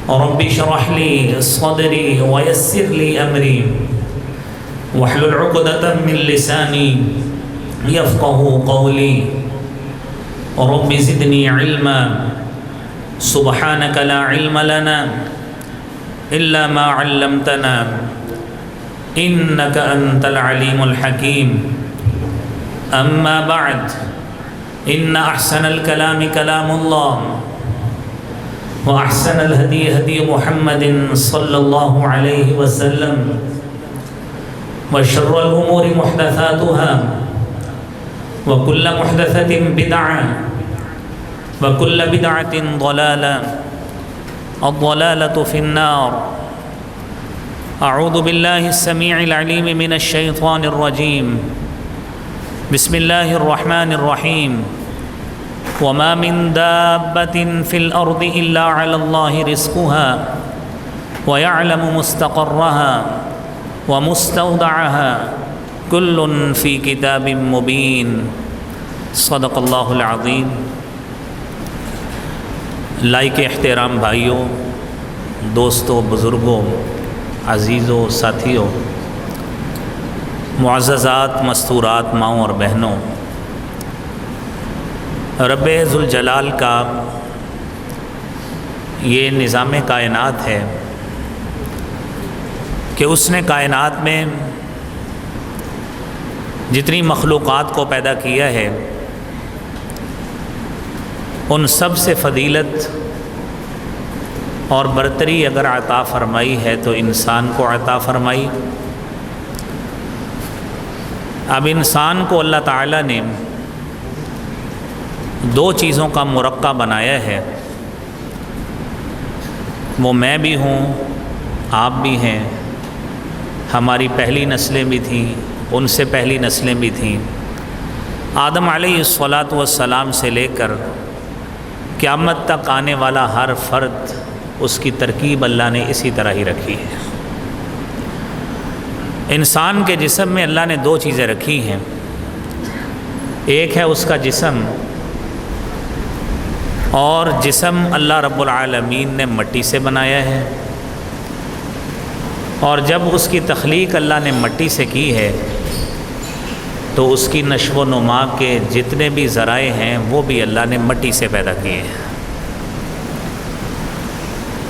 رب اشرح لي صدري ويسر لي أمري واحلل عقدة من لساني يفقه قولي رب زدني علما سبحانك لا علم لنا إلا ما علمتنا إنك أنت العليم الحكيم أما بعد إن أحسن الكلام كلام الله وأحسن الهدي هدي محمد صلى الله عليه وسلم وشر الأمور محدثاتها وكل محدثة بدعة وكل بدعة ضلالة الضلالة في النار. أعوذ بالله السميع العليم من الشيطان الرجيم. بسم الله الرحمن الرحيم. وما من دابة في الأرض إلا على الله رزقها ويعلم مستقرها ومستودعها كل في كتاب مبين. صدق اللہ العظیم. لائق احترام بھائیوں، دوستوں، بزرگوں، عزیزوں، ساتھیوں، معززات، مستورات، ماؤں اور بہنوں، رب ذوالجلال کا یہ نظام کائنات ہے کہ اس نے کائنات میں جتنی مخلوقات کو پیدا کیا ہے ان سب سے فضیلت اور برتری اگر عطا فرمائی ہے تو انسان کو عطا فرمائی. اب انسان کو اللہ تعالیٰ نے دو چیزوں کا مرکب بنایا ہے. وہ میں بھی ہوں، آپ بھی ہیں، ہماری پہلی نسلیں بھی تھیں، ان سے پہلی نسلیں بھی تھیں. آدم علیہ الصلاۃ والسلام سے لے کر قیامت تک آنے والا ہر فرد، اس کی ترکیب اللہ نے اسی طرح ہی رکھی ہے. انسان کے جسم میں اللہ نے دو چیزیں رکھی ہیں. ایک ہے اس کا جسم، اور جسم اللہ رب العالمین نے مٹی سے بنایا ہے، اور جب اس کی تخلیق اللہ نے مٹی سے کی ہے تو اس کی نشو و نما کے جتنے بھی ذرائع ہیں وہ بھی اللہ نے مٹی سے پیدا کیے ہیں.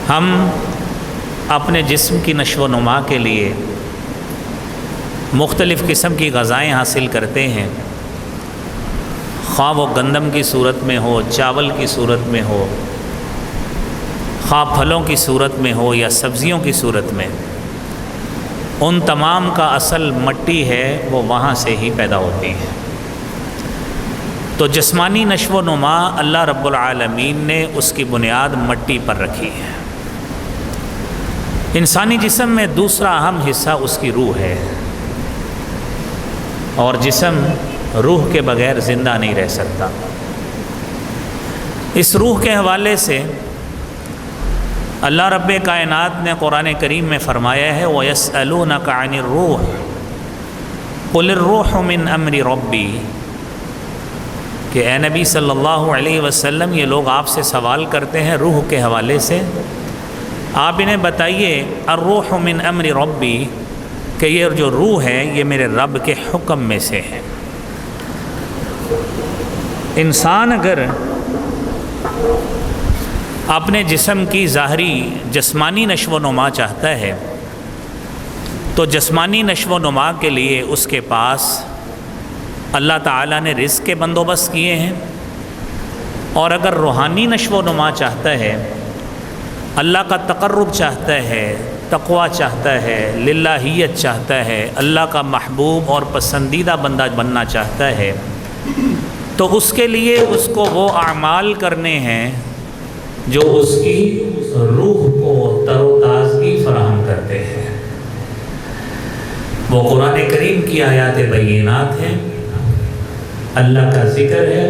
ہم اپنے جسم کی نشو و نما کے لیے مختلف قسم کی غذائیں حاصل کرتے ہیں، خواہ وہ گندم کی صورت میں ہو، چاول کی صورت میں ہو، خواہ پھلوں کی صورت میں ہو یا سبزیوں کی صورت میں. ان تمام کا اصل مٹی ہے، وہ وہاں سے ہی پیدا ہوتی ہے. تو جسمانی نشو و نما اللہ رب العالمین نے اس کی بنیاد مٹی پر رکھی ہے. انسانی جسم میں دوسرا اہم حصہ اس کی روح ہے، اور جسم روح کے بغیر زندہ نہیں رہ سکتا. اس روح کے حوالے سے اللہ رب کائنات نے قرآن کریم میں فرمایا ہے وَيَسْأَلُونَكَ عَنِ الرُّوحِ قُلِ الرُّوحُ مِنْ أَمْرِ رَبِّي، کہ اے نبی صلی اللہ علیہ وسلم یہ لوگ آپ سے سوال کرتے ہیں روح کے حوالے سے، آپ انہیں بتائیے الروح من امر ربی، کہ یہ جو روح ہے یہ میرے رب کے حکم میں سے ہے. انسان اگر اپنے جسم کی ظاہری جسمانی نشو و نما چاہتا ہے تو جسمانی نشو و نما کے لیے اس کے پاس اللہ تعالیٰ نے رزق کے بندوبست کیے ہیں، اور اگر روحانی نشو و نما چاہتا ہے، اللہ کا تقرب چاہتا ہے، تقوی چاہتا ہے، للہیت چاہتا ہے، اللہ کا محبوب اور پسندیدہ بندہ بننا چاہتا ہے، تو اس کے لیے اس کو وہ اعمال کرنے ہیں جو اس کی روح کو تر و تازگی فراہم کرتے ہیں. وہ قرآن کریم کی آیات بینات ہیں، اللہ کا ذکر ہے،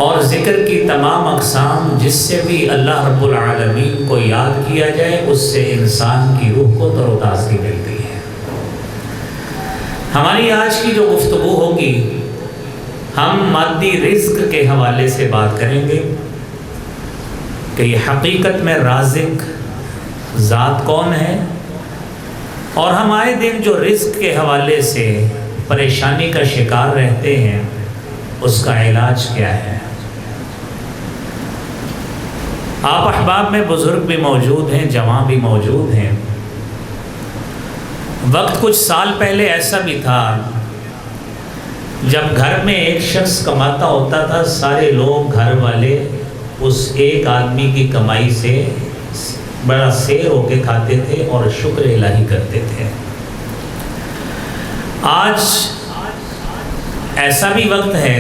اور ذکر کی تمام اقسام جس سے بھی اللہ رب العالمین کو یاد کیا جائے اس سے انسان کی روح کو تر و تازگی ملتی ہے. ہماری آج کی جو گفتگو ہوگی، ہم مادی رزق کے حوالے سے بات کریں گے. کہ یہ حقیقت میں رازق ذات کون ہے، اور ہم آئے دن جو رزق کے حوالے سے پریشانی کا شکار رہتے ہیں اس کا علاج کیا ہے۔ آپ احباب میں بزرگ بھی موجود ہیں، جوان بھی موجود ہیں۔ وقت کچھ سال پہلے ایسا بھی تھا جب گھر میں ایک شخص کماتا ہوتا تھا، سارے لوگ گھر والے اس ایک آدمی کی کمائی سے بڑا سیر ہو کے کھاتے تھے اور شکر الہی کرتے تھے۔ آج ایسا بھی وقت ہے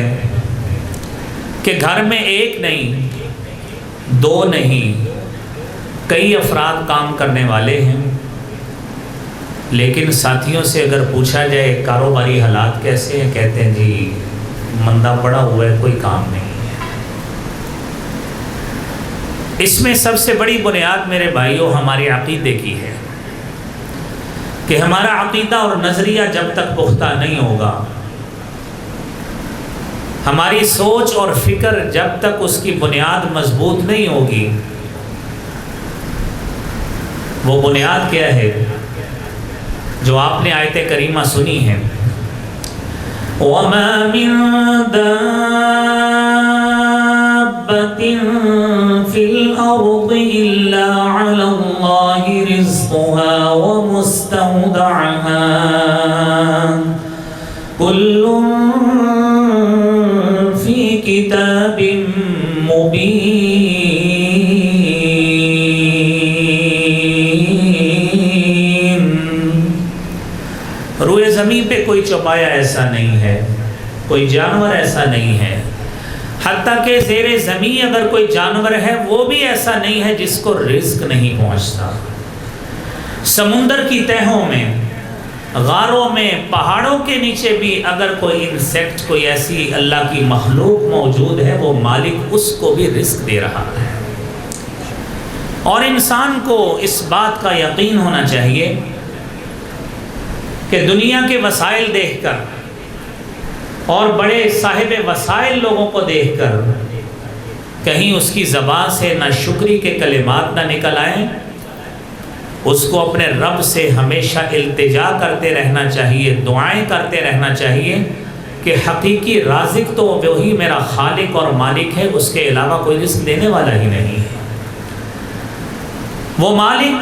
کہ گھر میں ایک نہیں، دو نہیں، کئی افراد کام کرنے والے ہیں، لیکن ساتھیوں سے اگر پوچھا جائے کاروباری حالات کیسے ہیں، کہتے ہیں جی مندہ پڑا ہوا ہے، کوئی کام نہیں ہے۔ اس میں سب سے بڑی بنیاد میرے بھائیوں ہمارے عقیدے کی ہے کہ ہمارا عقیدہ اور نظریہ جب تک پختہ نہیں ہوگا، ہماری سوچ اور فکر جب تک اس کی بنیاد مضبوط نہیں ہوگی۔ وہ بنیاد کیا ہے جو آپ نے آیت کریمہ سنی ہے، وَمَا مِن دَابَّةٍ فِي الْأَرْضِ إِلَّا عَلَى اللَّهِ رِزْقُهَا وَمُسْتَوْدَعُهَا كُلٌّ فِي كِتَابٍ مُبِينٍ۔ روئے زمین پہ کوئی چوپایا ایسا نہیں ہے، کوئی جانور ایسا نہیں ہے، حتیٰ کہ زیر زمین اگر کوئی جانور ہے وہ بھی ایسا نہیں ہے جس کو رزق نہیں پہنچتا۔ سمندر کی تہوں میں، غاروں میں، پہاڑوں کے نیچے بھی اگر کوئی انسیکٹ، کوئی ایسی اللہ کی مخلوق موجود ہے، وہ مالک اس کو بھی رزق دے رہا ہے۔ اور انسان کو اس بات کا یقین ہونا چاہیے کہ دنیا کے وسائل دیکھ کر اور بڑے صاحب وسائل لوگوں کو دیکھ کر کہیں اس کی زبان سے نہ شکری کے کلمات نہ نکل آئیں۔ اس کو اپنے رب سے ہمیشہ التجا کرتے رہنا چاہیے، دعائیں کرتے رہنا چاہیے کہ حقیقی رازق تو وہی میرا خالق اور مالک ہے، اس کے علاوہ کوئی رزق دینے والا ہی نہیں ہے۔ وہ مالک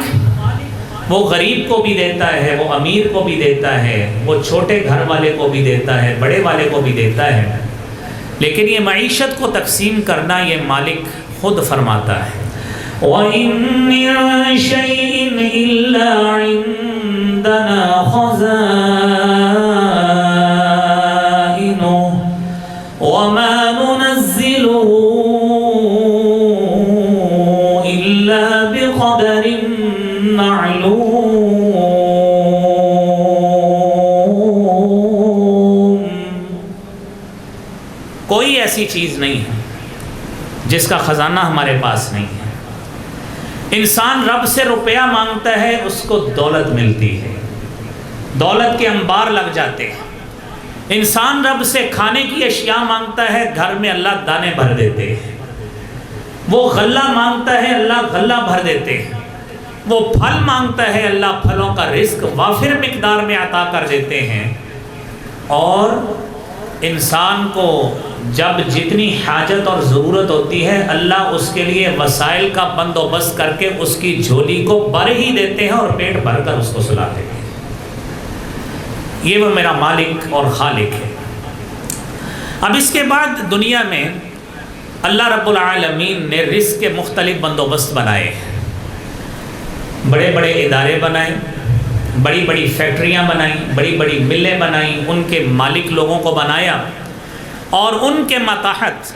وہ غریب کو بھی دیتا ہے، وہ امیر کو بھی دیتا ہے، وہ چھوٹے گھر والے کو بھی دیتا ہے، بڑے والے کو بھی دیتا ہے، لیکن یہ معیشت کو تقسیم کرنا یہ مالک خود فرماتا ہے۔ وَإِن مِّن شَيْءٍ إِلَّا عِندَنَا خَزَائِنُهُ وَمَا نُنَزِّلُهُ إِلَّا بِقَدَرٍ معلوم۔ کوئی ایسی چیز نہیں ہے جس کا خزانہ ہمارے پاس نہیں ہے۔ انسان رب سے روپیہ مانگتا ہے، اس کو دولت ملتی ہے، دولت کے انبار لگ جاتے ہیں۔ انسان رب سے کھانے کی اشیاء مانگتا ہے، گھر میں اللہ دانے بھر دیتے ہیں۔ وہ غلہ مانگتا ہے، اللہ غلہ بھر دیتے ہیں۔ وہ پھل مانگتا ہے، اللہ پھلوں کا رزق وافر مقدار میں عطا کر دیتے ہیں۔ اور انسان کو جب جتنی حاجت اور ضرورت ہوتی ہے، اللہ اس کے لیے وسائل کا بندوبست کر کے اس کی جھولی کو بھر ہی دیتے ہیں اور پیٹ بھر کر اس کو سلاتے ہیں۔ یہ وہ میرا مالک اور خالق ہے۔ اب اس کے بعد دنیا میں اللہ رب العالمین نے رزق کے مختلف بندوبست بنائے ہیں، بڑے بڑے ادارے بنائے، بڑی بڑی فیکٹریاں بنائیں، بڑی بڑی ملیں بنائیں، ان کے مالک لوگوں کو بنایا، اور ان کے ماتحت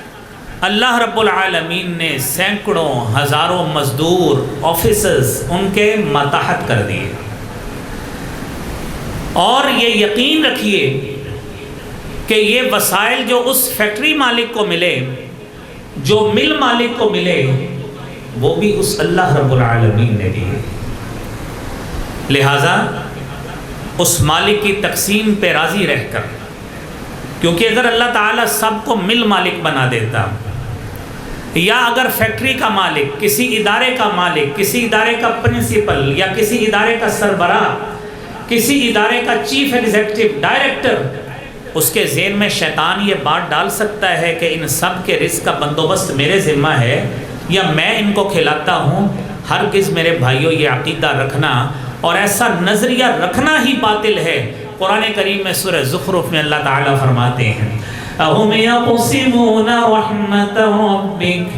اللہ رب العالمین نے سینکڑوں ہزاروں مزدور آفیسرز ان کے ماتحت کر دیے۔ اور یہ یقین رکھیے کہ یہ وسائل جو اس فیکٹری مالک کو ملے، جو مل مالک کو ملے، وہ بھی اس اللہ رب العالمین نے دیے۔ لہٰذا اس مالک کی تقسیم پہ راضی رہ کر، کیونکہ اگر اللہ تعالیٰ سب کو مل مالک بنا دیتا، یا اگر فیکٹری کا مالک، کسی ادارے کا مالک، کسی ادارے کا پرنسپل یا کسی ادارے کا سربراہ، کسی ادارے کا چیف ایگزیکٹو ڈائریکٹر، اس کے ذہن میں شیطان یہ بات ڈال سکتا ہے کہ ان سب کے رزق کا بندوبست میرے ذمہ ہے یا میں ان کو کھلاتا ہوں. ہرگز میرے بھائیوں یہ عقیدہ رکھنا اور ایسا نظریہ رکھنا ہی باطل ہے. قرآن کریم میں سورہ زخرف میں اللہ تعالیٰ فرماتے ہیں اَهُمْ يَقْسِمُونَ رَحْمَةَ رَبِّكَ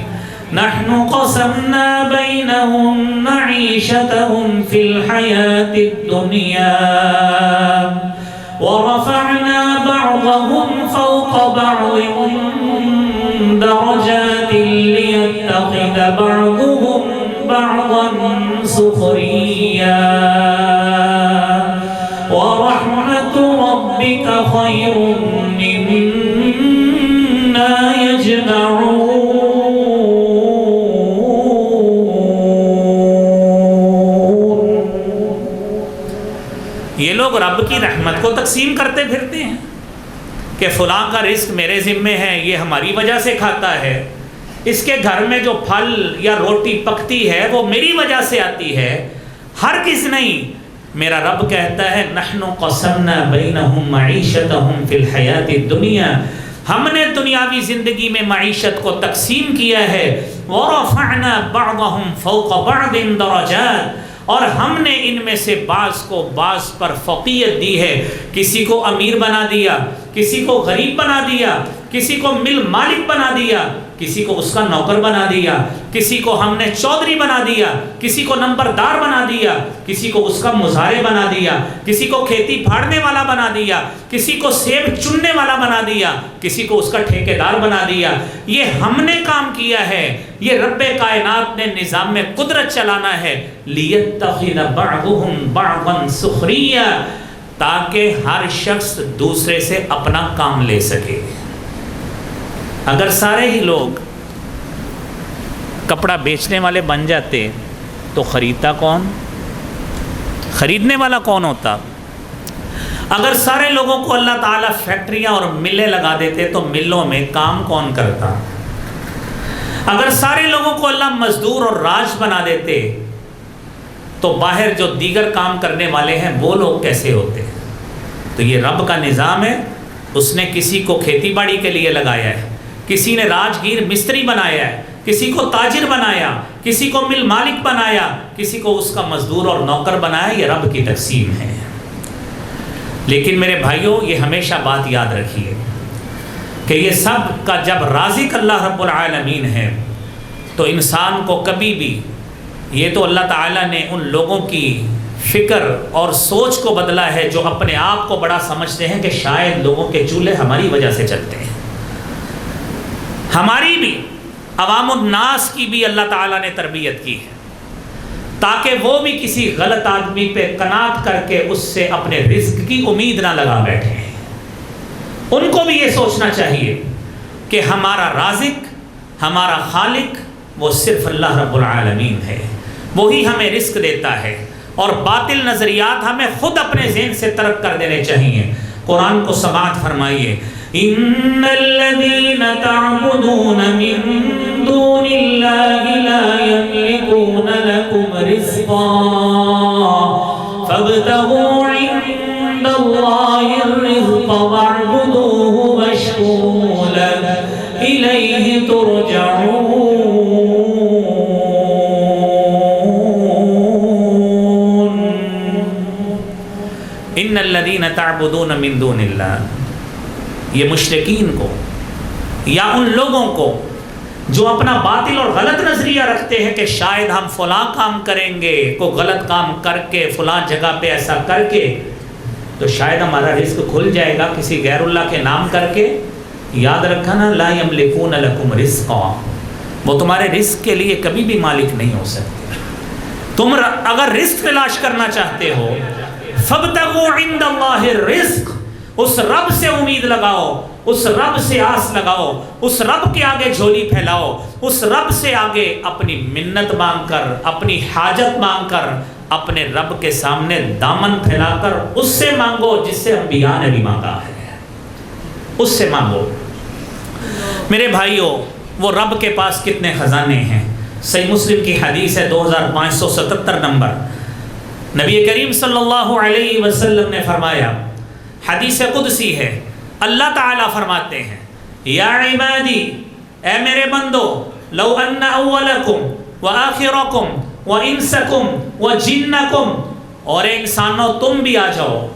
نَحْنُ قَسَمْنَا بَيْنَهُمْ مَعِيشَتَهُمْ فِي الْحَيَاةِ الدُّنْيَا وَرَفَعْنَا بَعْضَهُمْ فَوْقَ بَعْضٍ دَرَجَاتٍ لِيَتَّخِذَ بَعْضُهُمْ بَعْضًا سُخْرِيًّا وَرَحْمَةُ رَبِّكَ خَيْرٌ مِّمَّا يَجْمَعُونَ. یہ لوگ رب کی رحمت کو تقسیم کرتے پھرتے ہیں کہ فلاں کا رزق میرے ذمے ہے، یہ ہماری وجہ سے کھاتا ہے، اس کے گھر میں جو پھل یا روٹی پکتی ہے وہ میری وجہ سے آتی ہے. ہرگز نہیں. میرا رب کہتا ہے نحن قسمنا بینہم معیشتہم فی الحیات الدنیا، ہم نے دنیاوی زندگی میں معیشت کو تقسیم کیا ہے. ورفعنا بعضہم فوق بعض درجات، اور ہم نے ان میں سے بعض کو بعض پر فوقیت دی ہے. کسی کو امیر بنا دیا، کسی کو غریب بنا دیا، کسی کو مل مالک بنا دیا، کسی کو اس کا نوکر بنا دیا، کسی کو ہم نے چودھری بنا دیا، کسی کو نمبردار بنا دیا، کسی کو اس کا مظاہرے بنا دیا، کسی کو کھیتی پھاڑنے والا بنا دیا، کسی کو سیب چننے والا بنا دیا، کسی کو اس کا ٹھیکیدار بنا دیا. یہ ہم نے کام کیا ہے. یہ رب کائنات نے نظام میں قدرت چلانا ہے. لیتخذ بعضهم بعضا سخریا، تاکہ ہر شخص دوسرے سے اپنا کام لے سکے. اگر سارے ہی لوگ کپڑا بیچنے والے بن جاتے تو خریدتا کون؟ خریدنے والا کون ہوتا؟ اگر سارے لوگوں کو اللہ تعالیٰ فیکٹریاں اور ملیں لگا دیتے تو ملوں میں کام کون کرتا؟ اگر سارے لوگوں کو اللہ مزدور اور راج بنا دیتے تو باہر جو دیگر کام کرنے والے ہیں وہ لوگ کیسے ہوتے؟ تو یہ رب کا نظام ہے. اس نے کسی کو کھیتی باڑی کے لیے لگایا ہے، کسی نے راجگیر مستری بنایا ہے، کسی کو تاجر بنایا، کسی کو مل مالک بنایا، کسی کو اس کا مزدور اور نوکر بنایا. یہ رب کی تقسیم ہے. لیکن میرے بھائیوں یہ ہمیشہ بات یاد رکھیے کہ یہ سب کا جب رازق اللہ رب العالمین ہے تو انسان کو کبھی بھی، یہ تو اللہ تعالیٰ نے ان لوگوں کی فکر اور سوچ کو بدلا ہے جو اپنے آپ کو بڑا سمجھتے ہیں کہ شاید لوگوں کے چولہے ہماری وجہ سے چلتے ہیں. ہماری بھی، عوام الناس کی بھی اللہ تعالیٰ نے تربیت کی ہے تاکہ وہ بھی کسی غلط آدمی پہ قناعت کر کے اس سے اپنے رزق کی امید نہ لگا بیٹھے. ان کو بھی یہ سوچنا چاہیے کہ ہمارا رازق، ہمارا خالق وہ صرف اللہ رب العالمین ہے. وہی ہمیں رزق دیتا ہے، اور باطل نظریات ہمیں خود اپنے ذہن سے ترک کر دینے چاہیے. قرآن کو سماعت فرمائیے. ان الذين تعبدون من دون الله لا يملكون لكم رزقا فابتغوا عند الله الرزق واعبدوه واشكروا له إليه ترجعون. ان الذين تعبدون من دون الله، یہ مشرکین کو یا ان لوگوں کو جو اپنا باطل اور غلط نظریہ رکھتے ہیں کہ شاید ہم فلاں کام کریں گے، کوئی غلط کام کر کے فلاں جگہ پہ ایسا کر کے تو شاید ہمارا رزق کھل جائے گا کسی غیر اللہ کے نام کر کے. یاد رکھنا لا یملکون لکم رزقا، وہ تمہارے رزق کے لیے کبھی بھی مالک نہیں ہو سکتے. تم اگر رزق تلاش کرنا چاہتے ہو فابتغوا عند اللہ الرزق، اس رب سے امید لگاؤ، اس رب سے آس لگاؤ، اس رب کے آگے جھولی پھیلاؤ، اس رب سے آگے اپنی منت مانگ کر، اپنی حاجت مانگ کر، اپنے رب کے سامنے دامن پھیلا کر اس سے مانگو جس سے انبیاء نے بھی مانگا ہے. اس سے مانگو. میرے بھائیوں، وہ رب کے پاس کتنے خزانے ہیں۔ صحیح مسلم کی حدیث ہے 2577 نمبر، نبی کریم صلی اللہ علیہ وسلم نے فرمایا، حدیث قدسی ہے، اللہ تعالیٰ فرماتے ہیں، یا عبادی، اے میرے بندو، لو ان اولکم وآخرکم وانسکم وجنکم، اور اے انسانوں تم بھی آ جاؤ،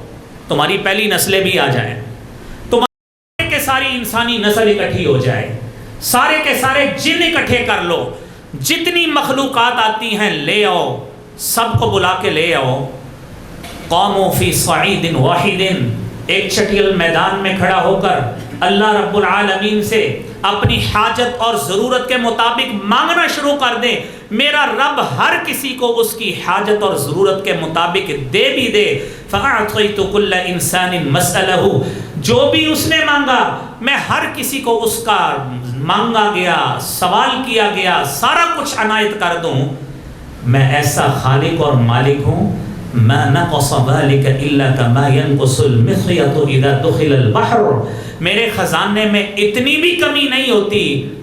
تمہاری پہلی نسلیں بھی آ جائیں، تمہارے کے ساری انسانی نسل اکٹھی ہو جائے، سارے کے سارے جن اکٹھے کر لو، جتنی مخلوقات آتی ہیں لے آؤ، سب کو بلا کے لے آؤ، قوموا فی صعید واحد، ایک چٹیل میدان میں کھڑا ہو کر اللہ رب العالمین سے اپنی حاجت اور ضرورت کے مطابق مانگنا شروع کر دیں، میرا رب ہر کسی کو اس کی حاجت اور ضرورت کے مطابق دے بھی دے۔ فَأَعْطَيْتُ كُلَّ إِنسَانٍ مَسْأَلَهُ، جو بھی اس نے مانگا میں ہر کسی کو اس کا مانگا گیا، سوال کیا گیا، سارا کچھ عنایت کر دوں۔ میں ایسا خالق اور مالک ہوں، مَا نَقَصَ ذَلِكَ إِلَّا كَمَا يَنْقُصُ الْمِخْيَطُ إِذَا دُخِلَ الْبَحْرُ، میرے خزانے میں اتنی بھی کمی نہیں ہوتی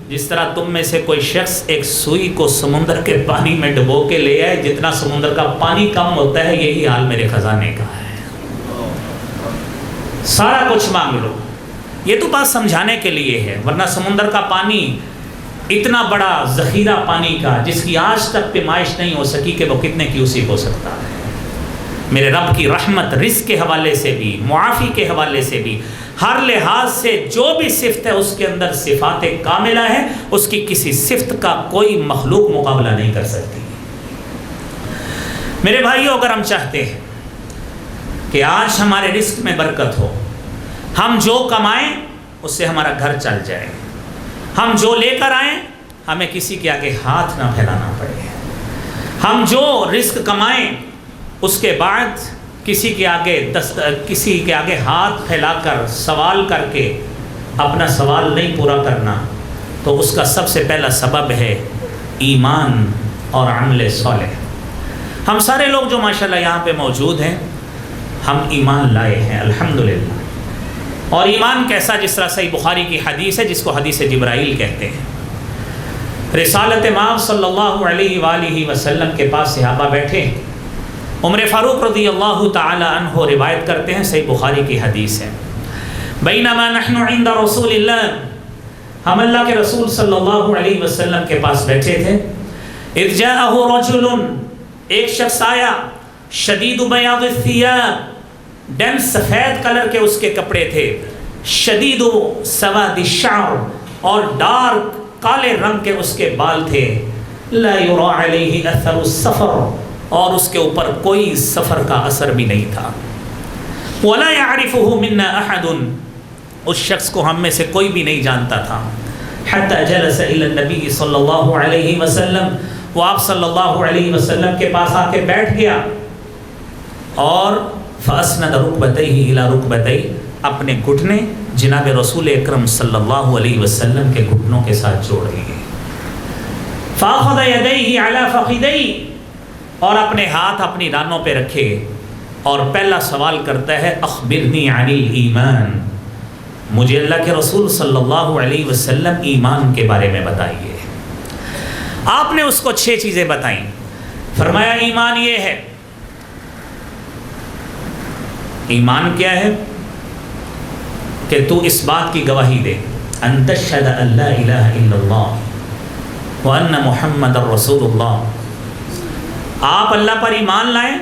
جس طرح تم میں سے کوئی شخص ایک سوئی کو سمندر کے پانی میں ڈبو کے لے آئے، جتنا سمندر کا پانی کم ہوتا ہے یہی حال میرے خزانے کا ہے۔ سارا کچھ مانگ لو، یہ تو بات سمجھانے کے لیے ہے، ورنہ سمندر کا پانی اتنا بڑا ذخیرہ پانی کا جس کی آج تک پیمائش نہیں ہو سکی کہ وہ کتنے کیوسک ہو سکتا ہے۔ میرے رب کی رحمت رزق کے حوالے سے بھی، معافی کے حوالے سے بھی، ہر لحاظ سے جو بھی صفت ہے اس کے اندر صفات کاملہ ہے، اس کی کسی صفت کا کوئی مخلوق مقابلہ نہیں کر سکتی۔ میرے بھائیو، اگر ہم چاہتے ہیں کہ آج ہمارے رزق میں برکت ہو، ہم جو کمائیں اس سے ہمارا گھر چل جائے، ہم جو لے کر آئیں ہمیں کسی کے آگے ہاتھ نہ پھیلانا پڑے، ہم جو رزق کمائیں اس کے بعد کسی کے آگے ہاتھ پھیلا کر سوال کر کے اپنا سوال نہیں پورا کرنا، تو اس کا سب سے پہلا سبب ہے ایمان اور عمل صالح۔ ہم سارے لوگ جو ماشاءاللہ یہاں پہ موجود ہیں، ہم ایمان لائے ہیں الحمدللہ، اور ایمان کیسا؟ جس طرح صحیح بخاری کی حدیث ہے جس کو حدیث جبرائیل کہتے ہیں۔ رسالت مآب صلی اللہ علیہ وآلہ وسلم کے پاس صحابہ بیٹھے، عمر فاروق رضی اللہ تعالی عنہ روایت کرتے ہیں، صحیح بخاری کی حدیث ہے، بینما نحن عند رسول اللہ، ہم اللہ کے رسول صلی اللہ علیہ وسلم کے پاس بیٹھے تھے، اذ جاءہ رجل، ایک شخص آیا، شدید بیاض الثیاب، ڈن سفید کلر کے اس کے کپڑے تھے، شدید سواد الشعر، اور ڈارک کالے رنگ کے اس کے بال تھے، لا یرا علیہ اثر السفر، اور اس کے اوپر کوئی سفر کا اثر بھی نہیں تھا، ولا يعرفه منا احد، اس شخص کو ہم میں سے کوئی بھی نہیں جانتا تھا، حتى جلس الى النبي صلی اللہ علیہ وسلم، وہ آپ صلی اللہ علیہ وسلم کے پاس آ کے بیٹھ گیا، اور فاسند رکبتیہ الى رکبتیہ، اپنے گھٹنے جناب رسول اکرم صلی اللہ علیہ وسلم کے گھٹنوں کے ساتھ جوڑ لیے، فاخذ یدیہ علی فخذیہ، اور اپنے ہاتھ اپنی رانوں پہ رکھے، اور پہلا سوال کرتا ہے، اخبرنی عن الایمان، مجھے اللہ کے رسول صلی اللہ علیہ وسلم ایمان کے بارے میں بتائیے۔ آپ نے اس کو 6 چیزیں بتائیں، فرمایا ایمان یہ ہے۔ ایمان کیا ہے؟ کہ تو اس بات کی گواہی دے، ان تشہد ان لا الہ الا اللہ وان محمد رسول اللہ، آپ اللہ پر ایمان لائیں،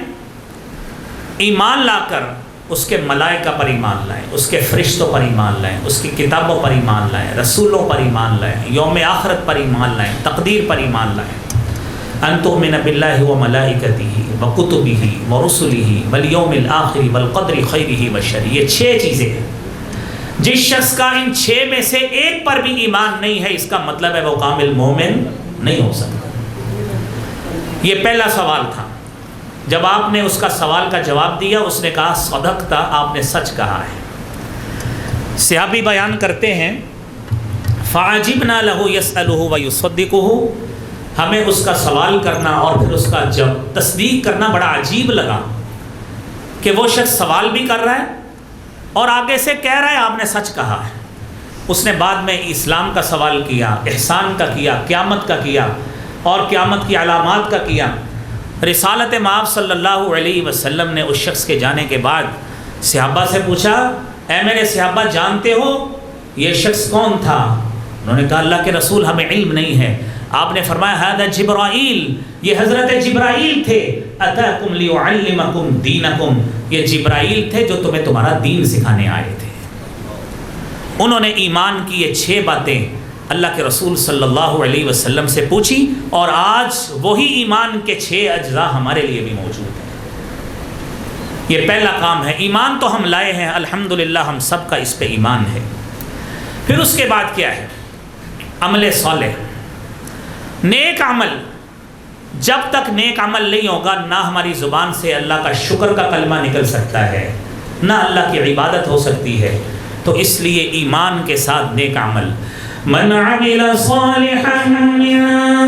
ایمان لا کر اس کے ملائکہ پر ایمان لائیں، اس کے فرشتوں پر ایمان لائیں، اس کی کتابوں پر ایمان لائیں، رسولوں پر ایمان لائیں، یوم آخرت پر ایمان لائیں، تقدیر پر ایمان لائیں، ان تؤمن باللہ وملائکتہ وکتبہ ورسلہ والیوم الآخر والقدر خیرہ وشرہ۔ یہ 6 چیزیں ہیں، جس شخص کا ان 6 میں سے ایک پر بھی ایمان نہیں ہے، اس کا مطلب ہے وہ کامل مومن نہیں ہو سکتا۔ یہ پہلا سوال تھا، جب آپ نے اس کا سوال کا جواب دیا، اس نے کہا صدقتا، آپ نے سچ کہا ہے۔ صحابی بیان کرتے ہیں، فعجبنا له يسأله ويصدقه، ہمیں اس کا سوال کرنا اور پھر اس کا جب تصدیق کرنا بڑا عجیب لگا کہ وہ شخص سوال بھی کر رہا ہے اور آگے سے کہہ رہا ہے آپ نے سچ کہا ہے۔ اس نے بعد میں اسلام کا سوال کیا، احسان کا کیا، قیامت کا کیا اور قیامت کی علامات کا کیا۔ رسالت مآب صلی اللہ علیہ وسلم نے اس شخص کے جانے کے بعد صحابہ سے پوچھا، اے میرے صحابہ جانتے ہو یہ شخص کون تھا؟ انہوں نے کہا اللہ کے رسول ہمیں علم نہیں ہے۔ آپ نے فرمایا ھذا جبرائیل، یہ حضرت جبرائیل تھے، اتاکم لیعلمکم دینکم، یہ جبرائیل تھے جو تمہیں تمہارا دین سکھانے آئے تھے۔ انہوں نے ایمان کی یہ 6 باتیں اللہ کے رسول صلی اللہ علیہ وسلم سے پوچھی، اور آج وہی ایمان کے 6 اجزاء ہمارے لیے بھی موجود ہیں۔ یہ پہلا کام ہے، ایمان تو ہم لائے ہیں الحمدللہ، ہم سب کا اس پہ ایمان ہے۔ پھر اس کے بعد کیا ہے؟ عمل صالح، نیک عمل۔ جب تک نیک عمل نہیں ہوگا نہ ہماری زبان سے اللہ کا شکر کا کلمہ نکل سکتا ہے، نہ اللہ کی عبادت ہو سکتی ہے۔ تو اس لیے ایمان کے ساتھ نیک عمل۔ من عمل صالحا من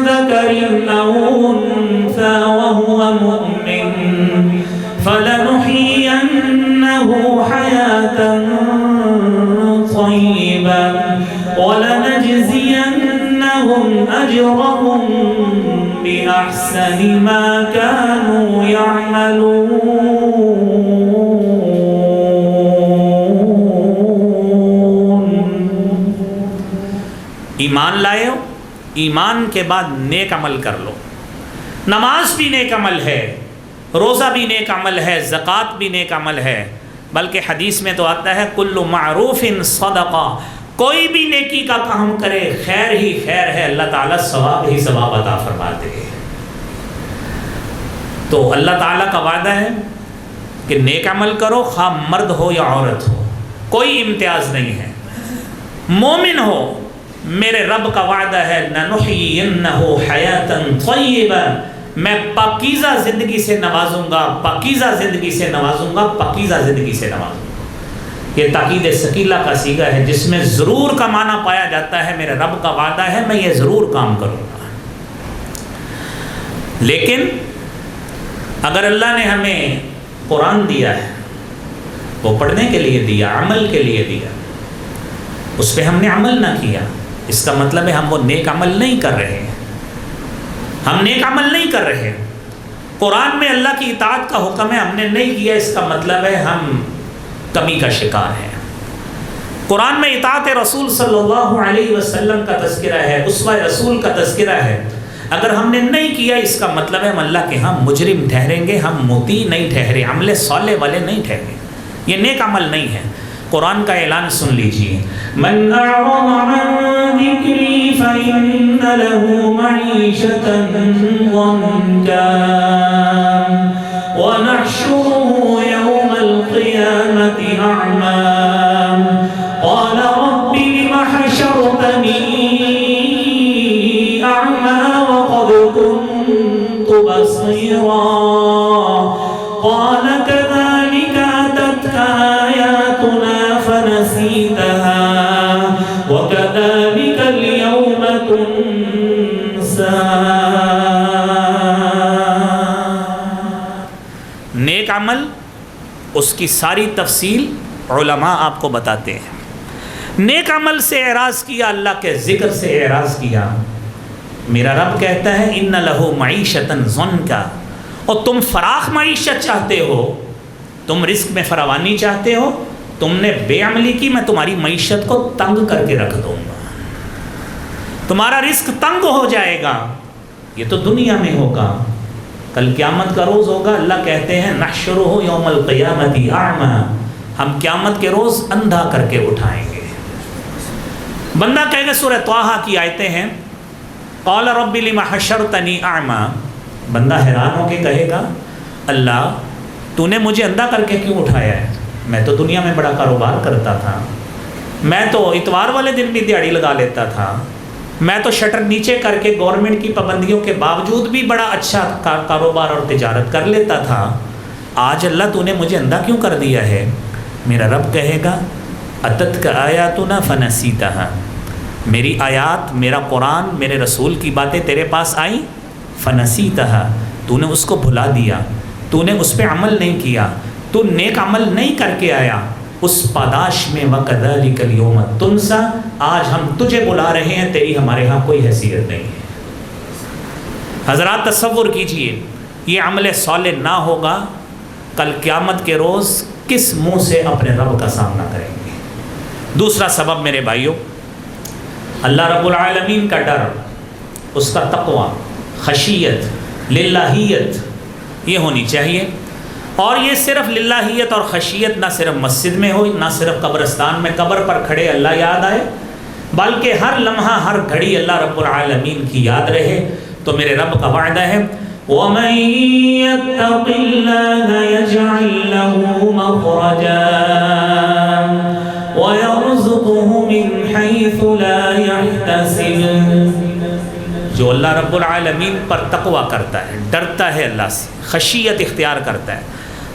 ذکر او انثى وهو مؤمن فلنحيينه حياة طيبة ولنجزينهم أجرهم بأحسن ما كانوا يعملون۔ ایمان لائے ہو، ایمان کے بعد نیک عمل کر لو۔ نماز بھی نیک عمل ہے، روزہ بھی نیک عمل ہے، زکوٰۃ بھی نیک عمل ہے، بلکہ حدیث میں تو آتا ہے کل معروف صدقہ، کوئی بھی نیکی کا کام کرے خیر ہی خیر ہے، اللہ تعالیٰ ثواب ہی ثواب عطا فرماتے ہیں۔ تو اللہ تعالیٰ کا وعدہ ہے کہ نیک عمل کرو، خواہ مرد ہو یا عورت ہو، کوئی امتیاز نہیں ہے۔ مومن ہو، میرے رب کا وعدہ ہے لَنُحْيِيَنَّهُ حَيَاةً طَيِّبَةً، میں پاکیزہ زندگی سے نوازوں گا، پاکیزہ زندگی سے نوازوں گا، پاکیزہ زندگی سے نوازوں گا۔ یہ تاکید ثقیلہ کا صیغہ ہے جس میں ضرور کا معنی پایا جاتا ہے، میرے رب کا وعدہ ہے میں یہ ضرور کام کروں گا۔ لیکن اگر اللہ نے ہمیں قرآن دیا ہے، وہ پڑھنے کے لیے دیا، عمل کے لیے دیا، اس پہ ہم نے عمل نہ کیا، اس کا مطلب ہے ہم وہ نیک عمل نہیں کر رہے ہیں، ہم نیک عمل نہیں کر رہے۔ قرآن میں اللہ کی اطاعت کا حکم ہے، ہم نے نہیں کیا، اس کا مطلب ہے ہم کمی کا شکار ہیں۔ قرآن میں اطاعت رسول صلی اللہ علیہ وسلم کا تذکرہ ہے، اسوہ رسول کا تذکرہ ہے، اگر ہم نے نہیں کیا اس کا مطلب ہے ہم اللہ کے ہاں مجرم ٹھہریں گے، ہم مطیع نہیں ٹھہرے، عمل صالح والے نہیں ٹھہرے، یہ نیک عمل نہیں ہے۔ قرآن کا اعلان سن لیجئے، من اعرض عن ذکری فإن له معیشة ضنکا ونحشره یوم القیامة اعمی قال رب لم حشرتنی اعمی وقد كنت بصیرا قال كذلك أتتك آیاتنا فنسیتها وكذلك اليوم تنسى۔ نیک عمل اس کی ساری تفصیل علماء آپ کو بتاتے ہیں۔ نیک عمل سے اعراض کیا، اللہ کے ذکر سے اعراض کیا۔ میرا رب کہتا ہے ان لہ معیشۃ ضنکا، اور تم فراخ معیشت چاہتے ہو، تم رزق میں فراوانی چاہتے ہو، تم نے بے عملی کی، میں تمہاری معیشت کو تنگ کر کے رکھ دوں گا، تمہارا رزق تنگ ہو جائے گا۔ یہ تو دنیا میں ہوگا، کل قیامت کا روز ہوگا۔ اللہ کہتے ہیں نحشرہ یوم القیامت اعمی، ہم قیامت کے روز اندھا کر کے اٹھائیں گے۔ بندہ کہے گا، سورہ طٰہٰ کی آیتیں ہیں، قال رب لم حشرتنی اعمی، بندہ حیران ہو کے کہے گا اللہ تو نے مجھے اندھا کر کے کیوں اٹھایا ہے؟ میں تو دنیا میں بڑا کاروبار کرتا تھا، میں تو اتوار والے دن بھی دیہڑی لگا لیتا تھا، میں تو شٹر نیچے کر کے گورنمنٹ کی پابندیوں کے باوجود بھی بڑا اچھا کاروبار اور تجارت کر لیتا تھا، آج اللہ تو نے مجھے اندھا کیوں کر دیا ہے؟ میرا رب کہے گا اتتک آیاتنا فنسیتہا، میری آیات، میرا قرآن، میرے رسول کی باتیں تیرے پاس آئیں، فنسیتہا، تو نے اس کو بھلا دیا، تو نے اس پہ عمل نہیں کیا، تو نیک عمل نہیں کر کے آیا، اس پاداش میں وَكَذَلِكَ الْيَوْمَ تُنْسَى، آج ہم تجھے بلا رہے ہیں، تیری ہمارے ہاں کوئی حیثیت نہیں ہے۔ حضرات تصور کیجئے یہ عمل صالح نہ ہوگا، کل قیامت کے روز کس منہ سے اپنے رب کا سامنا کریں گے؟ دوسرا سبب میرے بھائیوں، اللہ رب العالمین کا ڈر، اس کا تقوی، خشیت، للہیت یہ ہونی چاہیے۔ اور یہ صرف للہیت اور خشیت نہ صرف مسجد میں ہو، نہ صرف قبرستان میں قبر پر کھڑے اللہ یاد آئے، بلکہ ہر لمحہ ہر گھڑی اللہ رب العالمین کی یاد رہے۔ تو میرے رب کا وعدہ ہے وَمَن يَتَّقِ اللَّهَ يَجْعَل لَّهُ مَخْرَجًا وَيَرْزُقْهُ مِنْ حَيْثُ لَا يَحْتَسِبُ۔ جو اللہ رب العالمین پر تقوی کرتا ہے، ڈرتا ہے اللہ سے، خشیت اختیار کرتا ہے،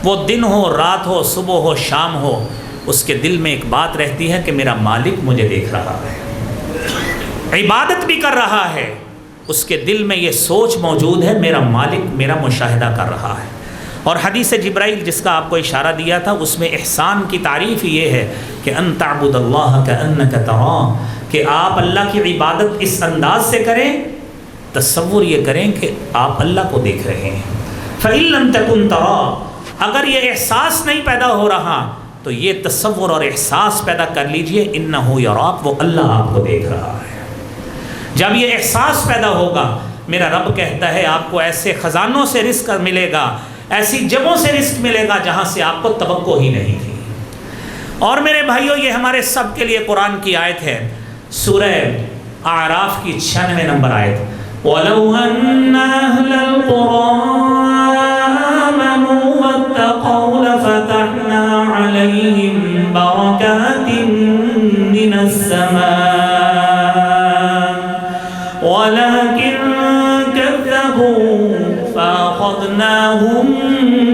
وہ دن ہو، رات ہو، صبح ہو، شام ہو، اس کے دل میں ایک بات رہتی ہے کہ میرا مالک مجھے دیکھ رہا ہے، عبادت بھی کر رہا ہے، اس کے دل میں یہ سوچ موجود ہے میرا مالک میرا مشاہدہ کر رہا ہے۔ اور حدیث جبرائیل جس کا آپ کو اشارہ دیا تھا، اس میں احسان کی تعریف یہ ہے کہ ان تعبد اللہ کأنک تراہ، کہ آپ اللہ کی عبادت اس انداز سے کریں، تصور یہ کریں کہ آپ اللہ کو دیکھ رہے ہیں۔ فإن لم تکن تراہ، اگر یہ احساس نہیں پیدا ہو رہا تو یہ تصور اور احساس پیدا کر لیجئے انہ یراک، وہ اللہ آپ کو دیکھ رہا ہے۔ جب یہ احساس پیدا ہوگا، میرا رب کہتا ہے آپ کو ایسے خزانوں سے رزق ملے گا، ایسی جگہوں سے رزق ملے گا جہاں سے آپ کو توقع ہی نہیں تھی۔ اور میرے بھائیوں یہ ہمارے سب کے لیے قرآن کی آیت ہے، سورہ اعراف کی 96 نمبر آیت، وَلَوْ أَنَّ أَهْلَ الْقُرَىٰ آمَنُوا وَاتَّقَوْا لَفَتَحْنَا عَلَيْهِمْ بَرَكَاتٍ مِّنَ السَّمَاءِ وَلَكِن كَذَّبُوا فَأَخَذْنَاهُمْ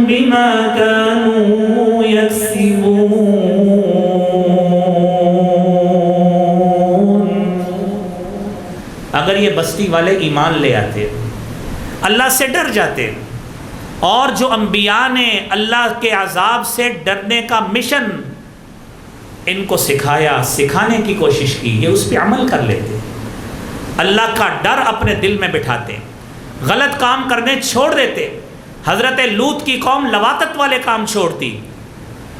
بِمَا كَانُوا يَكْسِبُونَ۔ اگر یہ بستی والے ایمان لے آتے، اللہ سے ڈر جاتے، اور جو انبیاء نے اللہ کے عذاب سے ڈرنے کا مشن ان کو سکھایا، سکھانے کی کوشش کی، یہ اس پہ عمل کر لیتے، اللہ کا ڈر اپنے دل میں بٹھاتے، غلط کام کرنے چھوڑ دیتے۔ حضرت لوط کی قوم لواطت والے کام چھوڑتی،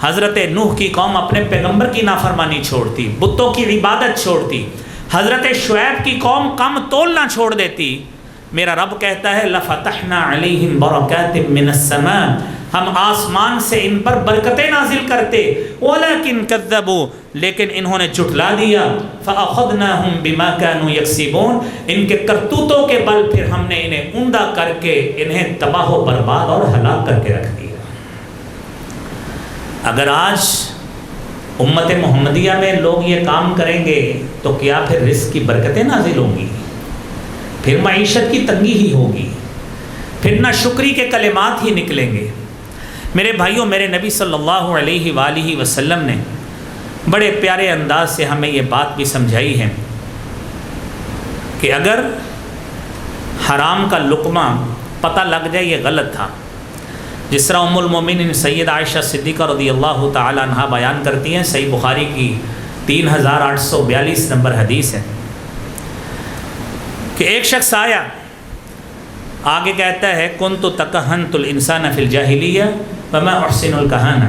حضرت نوح کی قوم اپنے پیغمبر کی نافرمانی چھوڑتی، بتوں کی عبادت چھوڑتی، حضرت شعیب کی قوم کم تولنا چھوڑ دیتی۔ میرا رب کہتا ہے لَفَتَحْنَا عَلَيْهِمْ بَرَكَاتٍ مِّنَ السَّمَاءِ، ہم آسمان سے ان پر برکتیں نازل کرتے، وَلَكِن كَذَّبُوا، لیکن انہوں نے جھٹلا دیا، فَأَخَذْنَاهُمْ بِمَا كَانُوا يَكْسِبُونَ، ان کے کرتوتوں کے بل پھر ہم نے انہیں اوندا کر کے انہیں تباہ و برباد اور ہلاک کر کے رکھ دیا۔ اگر آج امت محمدیہ میں لوگ یہ کام کریں گے تو کیا پھر رزق کی برکتیں نازل ہوں گی؟ پھر معیشت کی تنگی ہی ہوگی، پھر نہ شکری کے کلمات ہی نکلیں گے۔ میرے بھائیوں، میرے نبی صلی اللہ علیہ وآلہ وسلم نے بڑے پیارے انداز سے ہمیں یہ بات بھی سمجھائی ہے کہ اگر حرام کا لقمہ پتہ لگ جائے یہ غلط تھا، جس طرح ام المومنین سید عائشہ صدیقہ رضی اللہ تعالی عنہا بیان کرتی ہیں، صحیح بخاری کی 3842 نمبر حدیث ہے کہ ایک شخص آیا، آگے کہتا ہے کنت تکہنت الانسان فی الجاہلیہ وما احسن الکہانہ،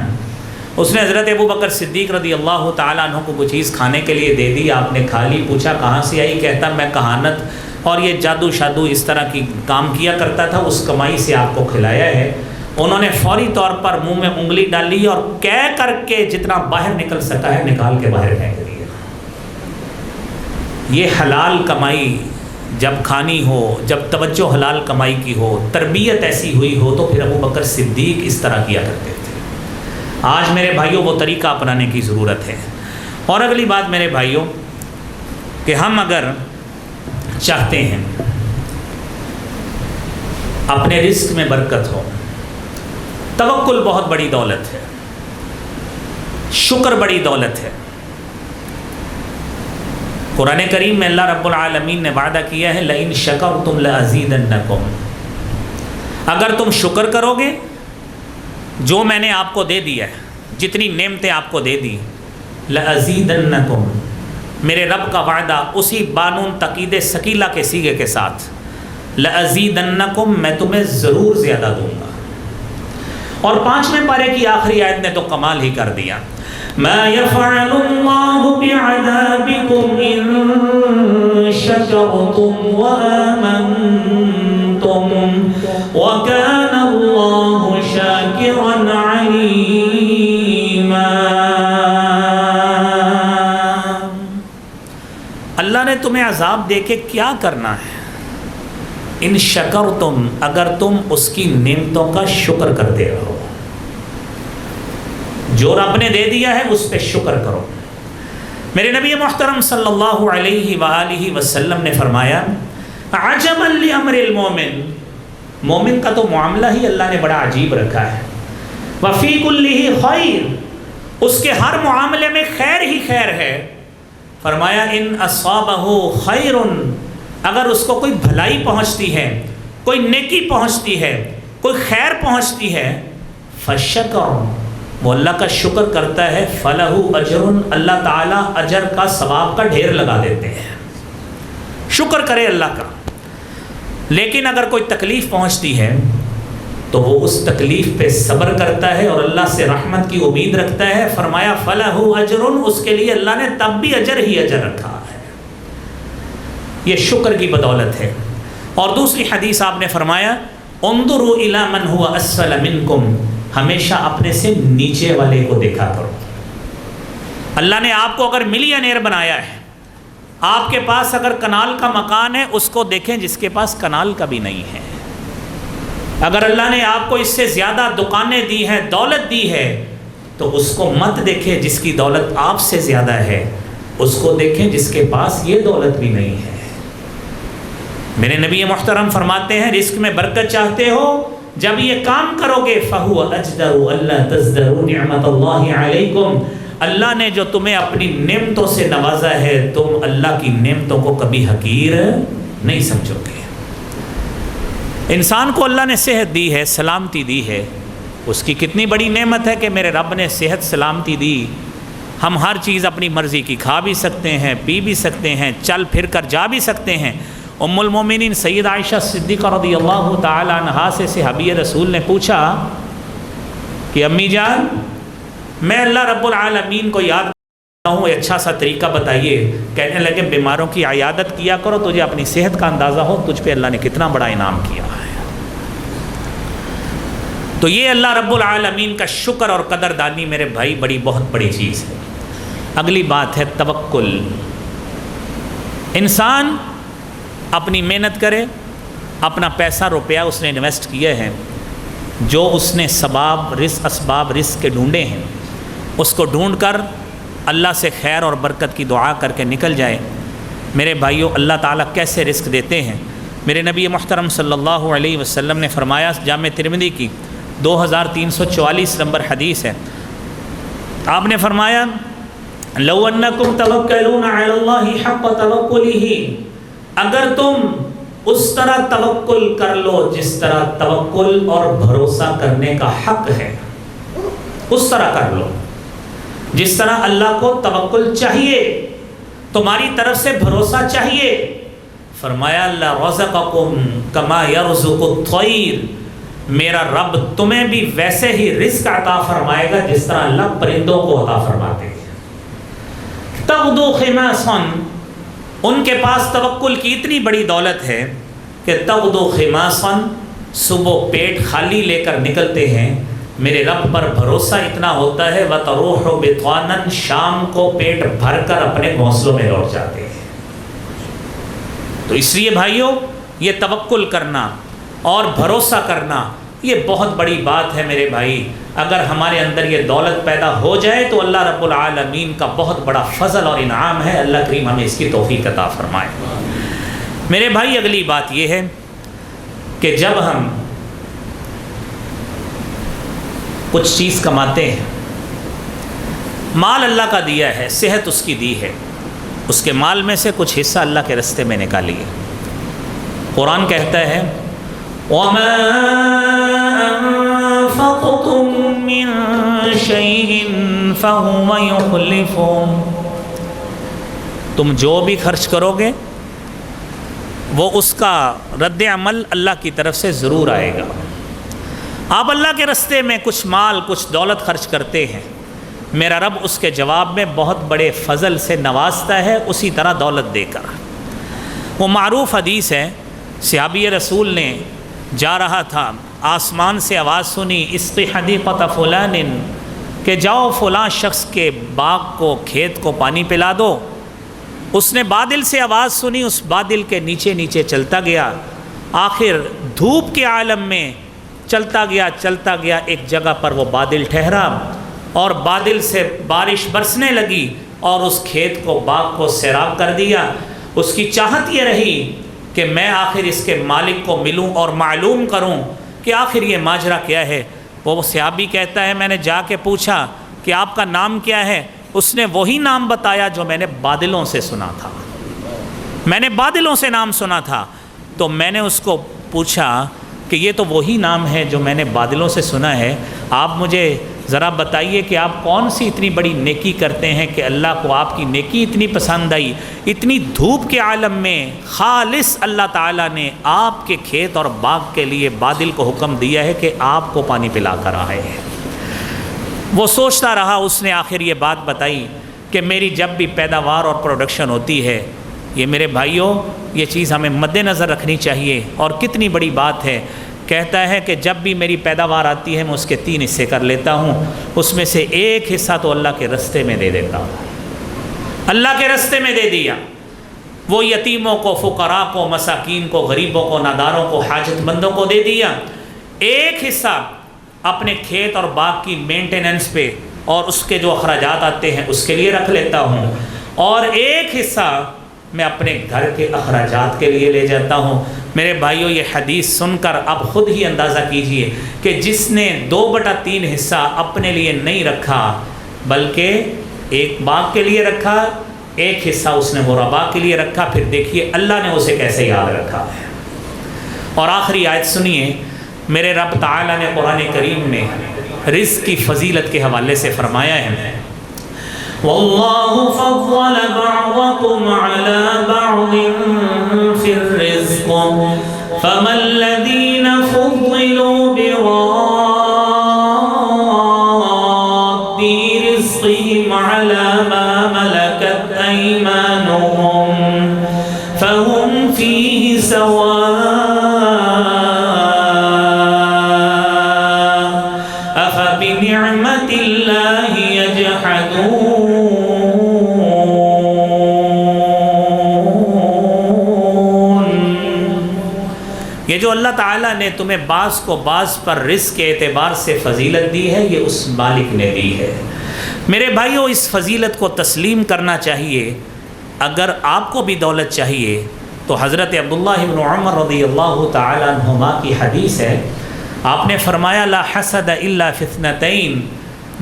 اس نے حضرت ابو بکر صدیق رضی اللہ تعالیٰ عنہ کو کچھ چیز کھانے کے لیے دے دی، آپ نے کھا لی، پوچھا کہاں سے آئی، کہتا میں کہانت اور یہ جادو شادو اس طرح کی کام کیا کرتا تھا، اس کمائی سے آپ کو کھلایا ہے۔ انہوں نے فوری طور پر منہ میں انگلی ڈالی اور کہہ کر کے جتنا باہر نکل سکا ہے نکال کے باہر پھینک دیا۔ یہ حلال کمائی جب کھانی ہو، جب توجہ حلال کمائی کی ہو، تربیت ایسی ہوئی ہو، تو پھر ابو بکر صدیق اس طرح کیا کرتے تھے۔ آج میرے بھائیوں وہ طریقہ اپنانے کی ضرورت ہے۔ اور اگلی بات میرے بھائیوں کہ ہم اگر چاہتے ہیں اپنے رزق میں برکت ہو، توکل بہت بڑی دولت ہے، شکر بڑی دولت ہے۔ قرآن کریم میں اللہ رب العالمین نے وعدہ کیا ہے لئن شکرتم لازیدنکم، اگر تم شکر کرو گے جو میں نے آپ کو دے دیا ہے، جتنی نعمتیں آپ کو دے دی، لازیدنکم، میرے رب کا وعدہ اسی بانون تقید ثقیلہ کے سیغے کے ساتھ، لَأَزِيدَنَّكُمْ، میں تمہیں ضرور زیادہ دوں گا۔ اور 5ویں پارے کی آخری آیت نے تو کمال ہی کر دیا، مَا يَفْعَلُ اللَّهُ بِعَذَابِكُمْ إِن شَكَرْتُمْ وَآمَنْتُمْ وَكَانَ اللَّهُ شَاكِرًا عَلِيمًا۔ اللہ نے تمہیں عذاب دے کے کیا کرنا ہے؟ ان شکرتم، اگر تم اس کی نعمتوں کا شکر کرتے رہو، جو رب نے دے دیا ہے اس پہ شکر کرو۔ میرے نبی محترم صلی اللہ علیہ وآلہ وسلم نے فرمایا، عجبا لامر المومن، مومن کا تو معاملہ ہی اللہ نے بڑا عجیب رکھا ہے، وفی کلہ خیر، اس کے ہر معاملے میں خیر ہی خیر ہے۔ فرمایا ان اصابہ خیر، اگر اس کو کوئی بھلائی پہنچتی ہے، کوئی نیکی پہنچتی ہے، کوئی خیر پہنچتی ہے، فشکر، وہ اللہ کا شکر کرتا ہے، فلہ اجر، اللہ تعالیٰ اجر کا ثواب کا ڈھیر لگا دیتے ہیں، شکر کرے اللہ کا۔ لیکن اگر کوئی تکلیف پہنچتی ہے تو وہ اس تکلیف پہ صبر کرتا ہے اور اللہ سے رحمت کی امید رکھتا ہے۔ فرمایا فلہ اجر، اس کے لیے اللہ نے تب بھی اجر ہی اجر رکھا ہے، یہ شکر کی بدولت ہے۔ اور دوسری حدیث آپ نے فرمایا، انظروا الی من هو اسفل منکم، ہمیشہ اپنے سے نیچے والے کو دیکھا کرو۔ اللہ نے آپ کو اگر ملینئر بنایا ہے، آپ کے پاس اگر کنال کا مکان ہے، اس کو دیکھیں جس کے پاس کنال کا بھی نہیں ہے۔ اگر اللہ نے آپ کو اس سے زیادہ دکانیں دی ہیں، دولت دی ہے، تو اس کو مت دیکھیں جس کی دولت آپ سے زیادہ ہے، اس کو دیکھیں جس کے پاس یہ دولت بھی نہیں ہے۔ میرے نبی محترم فرماتے ہیں، رزق میں برکت چاہتے ہو، جب یہ کام کرو گے فَهُوَ أَجْدَرُ أَلَّا تَزْدَرُوا نِعْمَةَ اللَّهِ عَلَيْكُمْ، اللہ نے جو تمہیں اپنی نعمتوں سے نوازا ہے، تم اللہ کی نعمتوں کو کبھی حقیر نہیں سمجھو گے۔ انسان کو اللہ نے صحت دی ہے، سلامتی دی ہے، اس کی کتنی بڑی نعمت ہے کہ میرے رب نے صحت سلامتی دی، ہم ہر چیز اپنی مرضی کی کھا بھی سکتے ہیں، پی بھی سکتے ہیں، چل پھر کر جا بھی سکتے ہیں۔ ام المومنین سید عائشہ صدیقہ رضی اللہ تعالی عنہا سے صحابی رسول نے پوچھا کہ امی جان، میں اللہ رب العالمین کو یاد کرتا ہوں، اچھا سا طریقہ بتائیے۔ کہنے لگے بیماروں کی عیادت کیا کرو، تجھے اپنی صحت کا اندازہ ہو تجھ پہ اللہ نے کتنا بڑا انعام کیا ہے۔ تو یہ اللہ رب العالمین کا شکر اور قدردانی میرے بھائی بڑی بہت بڑی چیز ہے۔ اگلی بات ہے توکل۔ انسان اپنی محنت کرے، اپنا پیسہ روپیہ اس نے انویسٹ کیے ہیں، جو اس نے اسباب رزق کے ڈھونڈے ہیں، اس کو ڈھونڈ کر اللہ سے خیر اور برکت کی دعا کر کے نکل جائے۔ میرے بھائیوں، اللہ تعالیٰ کیسے رزق دیتے ہیں؟ میرے نبی محترم صلی اللہ علیہ وسلم نے فرمایا، جامع ترمذی کی 2344 نمبر حدیث ہے، آپ نے فرمایا لو انکم توکلون علی اللہ حق توکلہ، اگر تم اس طرح توکل کر لو جس طرح توکل اور بھروسہ کرنے کا حق ہے، اس طرح کر لو جس طرح اللہ کو توکل چاہیے، تمہاری طرف سے بھروسہ چاہیے۔ فرمایا لرزقکم کما یرزق الطیر، میرا رب تمہیں بھی ویسے ہی رزق عطا فرمائے گا جس طرح اللہ پرندوں کو عطا فرماتے ہیں۔ تغدو خماصا، ان کے پاس توکل کی اتنی بڑی دولت ہے کہ تغدو خماصا، صبح پیٹ خالی لے کر نکلتے ہیں، میرے رب پر بھروسہ اتنا ہوتا ہے، وتروح بطانا، شام کو پیٹ بھر کر اپنے گھونسلوں میں لوٹ جاتے ہیں۔ تو اس لیے بھائیوں، یہ توکل کرنا اور بھروسہ کرنا یہ بہت بڑی بات ہے میرے بھائی۔ اگر ہمارے اندر یہ دولت پیدا ہو جائے تو اللہ رب العالمین کا بہت بڑا فضل اور انعام ہے، اللہ کریم ہمیں اس کی توفیق عطا فرمائے۔ میرے بھائی، اگلی بات یہ ہے کہ جب ہم کچھ چیز کماتے ہیں، مال اللہ کا دیا ہے، صحت اس کی دی ہے، اس کے مال میں سے کچھ حصہ اللہ کے راستے میں نکالیے۔ قرآن کہتا ہے وَمَا أَنفَقْتُم مِّن شَيْءٍ فَهُوَ يُخْلِفُهُ، تم جو بھی خرچ کرو گے وہ اس کا رد عمل اللہ کی طرف سے ضرور آئے گا۔ آپ اللہ کے راستے میں کچھ مال کچھ دولت خرچ کرتے ہیں، میرا رب اس کے جواب میں بہت بڑے فضل سے نوازتا ہے، اسی طرح دولت دے کر۔ وہ معروف حدیث ہے، صحابی رسول نے جا رہا تھا، آسمان سے آواز سنی اسقی حدیقۃ فلان، کہ جاؤ فلاں شخص کے باغ کو کھیت کو پانی پلا دو۔ اس نے بادل سے آواز سنی، اس بادل کے نیچے نیچے چلتا گیا، آخر دھوپ کے عالم میں چلتا گیا، ایک جگہ پر وہ بادل ٹھہرا اور بادل سے بارش برسنے لگی اور اس کھیت کو باغ کو سیراب کر دیا۔ اس کی چاہت یہ رہی کہ میں آخر اس کے مالک کو ملوں اور معلوم کروں کہ آخر یہ ماجرا کیا ہے۔ وہ صحابی کہتا ہے میں نے جا کے پوچھا کہ آپ کا نام کیا ہے؟ اس نے وہی نام بتایا جو میں نے بادلوں سے سنا تھا، میں نے بادلوں سے نام سنا تھا۔ تو میں نے اس کو پوچھا کہ یہ تو وہی نام ہے جو میں نے بادلوں سے سنا ہے، آپ مجھے ذرا بتائیے کہ آپ کون سی اتنی بڑی نیکی کرتے ہیں کہ اللہ کو آپ کی نیکی اتنی پسند آئی، اتنی دھوپ کے عالم میں خالص اللہ تعالیٰ نے آپ کے کھیت اور باغ کے لیے بادل کو حکم دیا ہے کہ آپ کو پانی پلا کر آئے ہیں۔ وہ سوچتا رہا، اس نے آخر یہ بات بتائی کہ میری جب بھی پیداوار اور پروڈکشن ہوتی ہے، یہ میرے بھائیوں یہ چیز ہمیں مد نظر رکھنی چاہیے، اور کتنی بڑی بات ہے۔ کہتا ہے کہ جب بھی میری پیداوار آتی ہے میں اس کے 3 حصے کر لیتا ہوں، اس میں سے 1 حصہ تو اللہ کے راستے میں دے دیتا ہوں۔ اللہ کے راستے میں دے دیا، وہ یتیموں کو، فقراء کو، مساکین کو، غریبوں کو، ناداروں کو، حاجت مندوں کو دے دیا۔ 1 حصہ اپنے کھیت اور باغ کی مینٹیننس پہ اور اس کے جو اخراجات آتے ہیں اس کے لیے رکھ لیتا ہوں، اور 1 حصہ میں اپنے گھر کے اخراجات کے لیے لے جاتا ہوں۔ میرے بھائیوں یہ حدیث سن کر اب خود ہی اندازہ کیجئے کہ جس نے 2/3 حصہ اپنے لیے نہیں رکھا بلکہ ایک باغ کے لیے رکھا، 1 حصہ اس نے غرباء کے لیے رکھا، پھر دیکھیے اللہ نے اسے کیسے یاد رکھا ہے۔ اور آخری آیت سنیے، میرے رب تعالیٰ نے قرآن کریم میں رزق کی فضیلت کے حوالے سے فرمایا ہے، وَاللَّهُ فَضَّلَ بَعْضَكُمْ عَلَى بَعْضٍ فِي الرِّزْقِ فَمَا الَّذِينَ فُضِّلُوا بِرَادِّ رِزْقِهِمْ عَلَى مَا مَلَكَتْ أَيْمَانُهُمْ فَهُمْ فِيهِ سَوَاءٌ أَفَبِنِعْمَةِ اللَّهِ يَجْحَدُونَ۔ یہ جو اللہ تعالیٰ نے تمہیں بعض کو بعض پر رزق کے اعتبار سے فضیلت دی ہے، یہ اس مالک نے دی ہے۔ میرے بھائیوں اس فضیلت کو تسلیم کرنا چاہیے۔ اگر آپ کو بھی دولت چاہیے تو حضرت عبداللہ بن عمر رضی اللہ تعالیٰ عنہما کی حدیث ہے، آپ نے فرمایا لا حسد الا فی اثنتین،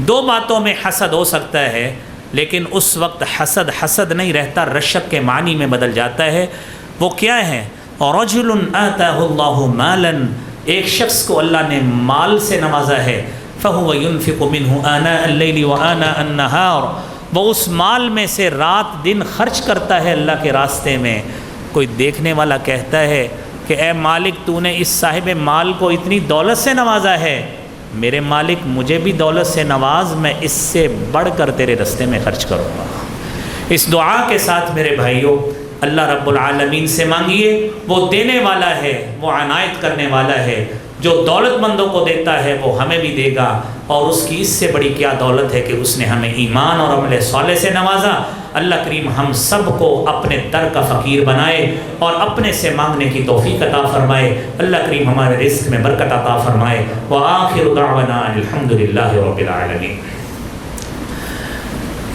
2 باتوں میں حسد ہو سکتا ہے لیکن اس وقت حسد حسد نہیں رہتا، رشک کے معنی میں بدل جاتا ہے۔ وہ کیا ہے؟ رجل آتاہ اللہ مالا، ایک شخص کو اللہ نے مال سے نوازا ہے، فہو ينفق منہ آناء اللیل وآناء النہار، وہ اس مال میں سے رات دن خرچ کرتا ہے اللہ کے راستے میں۔ کوئی دیکھنے والا کہتا ہے کہ اے مالک تو نے اس صاحب مال کو اتنی دولت سے نوازا ہے، میرے مالک مجھے بھی دولت سے نواز، میں اس سے بڑھ کر تیرے راستے میں خرچ کروں گا۔ اس دعا کے ساتھ میرے بھائیوں اللہ رب العالمین سے مانگیے، وہ دینے والا ہے، وہ عنایت کرنے والا ہے، جو دولت مندوں کو دیتا ہے وہ ہمیں بھی دے گا، اور اس کی اس سے بڑی کیا دولت ہے کہ اس نے ہمیں ایمان اور عمل صالح سے نوازا۔ اللہ کریم ہم سب کو اپنے در کا فقیر بنائے اور اپنے سے مانگنے کی توفیق عطا فرمائے۔ اللہ کریم ہمارے رزق میں برکت عطا فرمائے۔ وآخر دعوانا الحمد للہ رب العالمین۔